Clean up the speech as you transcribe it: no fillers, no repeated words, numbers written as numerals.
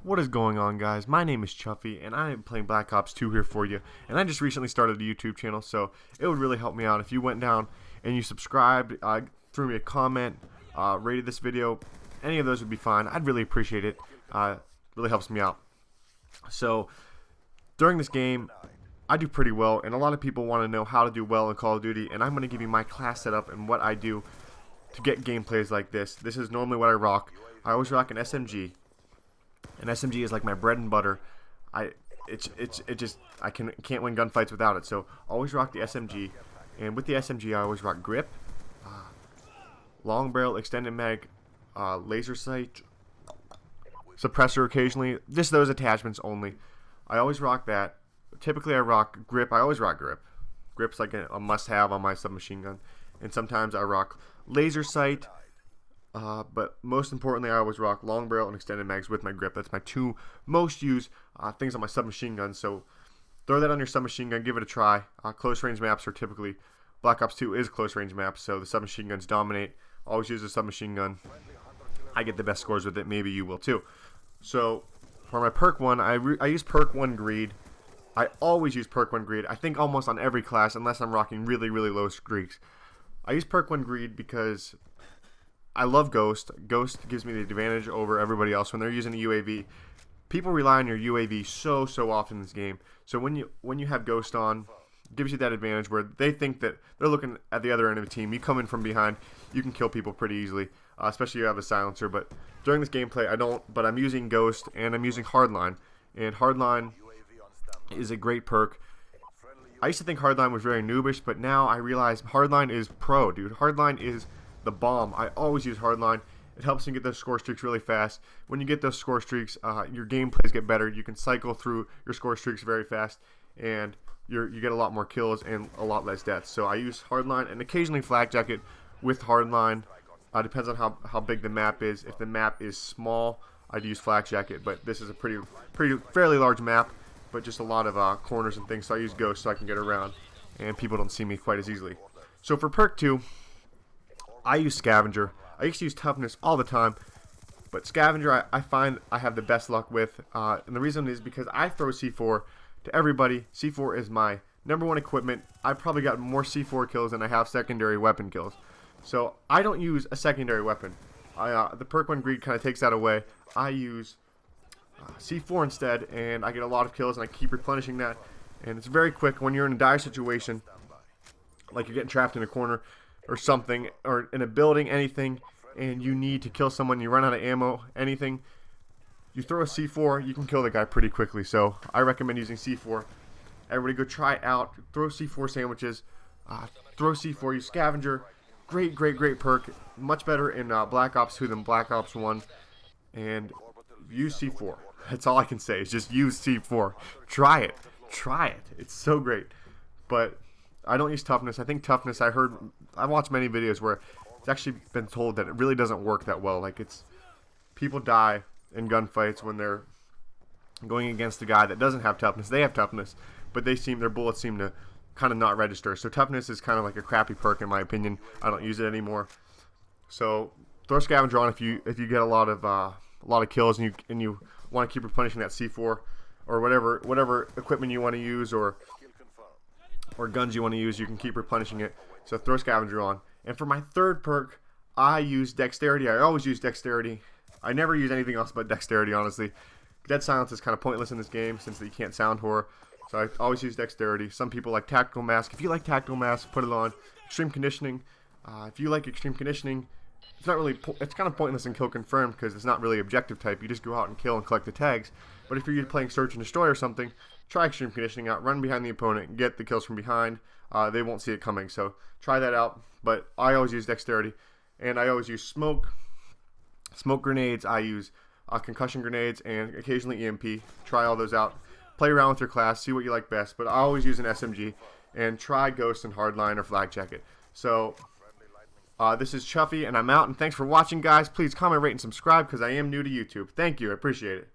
What is going on, guys? My name is Chuffy, and I am playing Black Ops 2 here for you. And I just recently started a YouTube channel, so it would really help me out if you went down and you subscribed, threw me a comment, rated this video. Any of those would be fine. I'd really appreciate it. Really helps me out. So, during this game, I do pretty well, and a lot of people want to know how to do well in Call of Duty, and I'm going to give you my class setup and what I do to get gameplays like this. This is normally what I rock. I always rock an SMG. An SMG is like my bread and butter. I can't win gunfights without it. So always rock the SMG, and with the SMG I always rock grip, long barrel, extended mag, laser sight, suppressor occasionally. Just those attachments only. I always rock that. Typically I rock grip. I always rock grip. Grip's like a must-have on my submachine gun, and sometimes I rock laser sight. But most importantly, I always rock long barrel and extended mags with my grip. That's my two most used things on my submachine gun. So throw that on your submachine gun, give it a try. Close range maps are typically, Black Ops 2 is close range maps, so the submachine guns dominate. Always use a submachine gun. I get the best scores with it. Maybe you will too. So for my perk 1, I use perk 1 greed. I always use perk 1 greed. I think almost on every class, unless I'm rocking really, really low streaks. I use perk 1 greed because I love Ghost. Ghost gives me the advantage over everybody else when they're using a UAV. People rely on your UAV so often in this game. So when you have Ghost on, it gives you that advantage where they think that they're looking at the other end of the team. You come in from behind, you can kill people pretty easily, especially if you have a silencer. But during this gameplay, I don't. But I'm using Ghost and I'm using Hardline, and Hardline is a great perk. I used to think Hardline was very noobish, but now I realize Hardline is pro, dude. Hardline is the bomb. I always use Hardline. It helps you get those score streaks really fast. When you get those score streaks, your gameplays get better. You can cycle through your score streaks very fast, and you get a lot more kills and a lot less deaths. So I use Hardline and occasionally Flak Jacket with Hardline. Depends on how big the map is. If the map is small, I'd use Flak Jacket, but this is a fairly large map, but just a lot of corners and things. So I use Ghost so I can get around, and people don't see me quite as easily. So for perk 2, I use Scavenger. I used to use Toughness all the time, but Scavenger I find I have the best luck with, and the reason is because I throw C4 to everybody. C4 is my #1 equipment. I probably got more C4 kills than I have secondary weapon kills. So I don't use a secondary weapon. The perk 1 greed kind of takes that away. I use C4 instead, and I get a lot of kills, and I keep replenishing that, and it's very quick. When you're in a dire situation, like you're getting trapped in a corner or something, or in a building, anything, and you need to kill someone, you run out of ammo, anything, you throw a C4, you can kill the guy pretty quickly. So I recommend using C4. Everybody go try it out. Throw C4 sandwiches, throw C4, use Scavenger. Great perk. Much better in Black Ops 2 than Black Ops 1. And use C4. That's all I can say, is just use C4. Try it. It's so great. But I don't use Toughness. I think Toughness, I watched many videos where it's actually been told that it really doesn't work that well. Like, people die in gunfights when they're going against a guy that doesn't have Toughness. They have Toughness, but their bullets seem to kind of not register. So Toughness is kind of like a crappy perk in my opinion. I don't use it anymore. So throw Scavenger on if you get a lot of kills and you want to keep replenishing that C4 or whatever equipment you want to use or guns you want to use. You can keep replenishing it. So throw Scavenger on. And for my third perk, I use Dexterity. I always use Dexterity. I never use anything else but Dexterity, honestly. Dead Silence is kind of pointless in this game since you can't sound horror. So I always use Dexterity. Some people like Tactical Mask. If you like Tactical Mask, put it on. Extreme Conditioning. If you like Extreme Conditioning, it's kind of pointless in Kill Confirmed because it's not really objective type. You just go out and kill and collect the tags. But if you're playing Search and Destroy or something, try Extreme Conditioning out. Run behind the opponent. Get the kills from behind. They won't see it coming. So try that out. But I always use Dexterity. And I always use Smoke Grenades. I use Concussion Grenades and occasionally EMP. Try all those out. Play around with your class. See what you like best. But I always use an SMG. And try Ghost and Hardline or Flak Jacket. So this is Chuffy, and I'm out. And thanks for watching, guys. Please comment, rate, and subscribe because I am new to YouTube. Thank you. I appreciate it.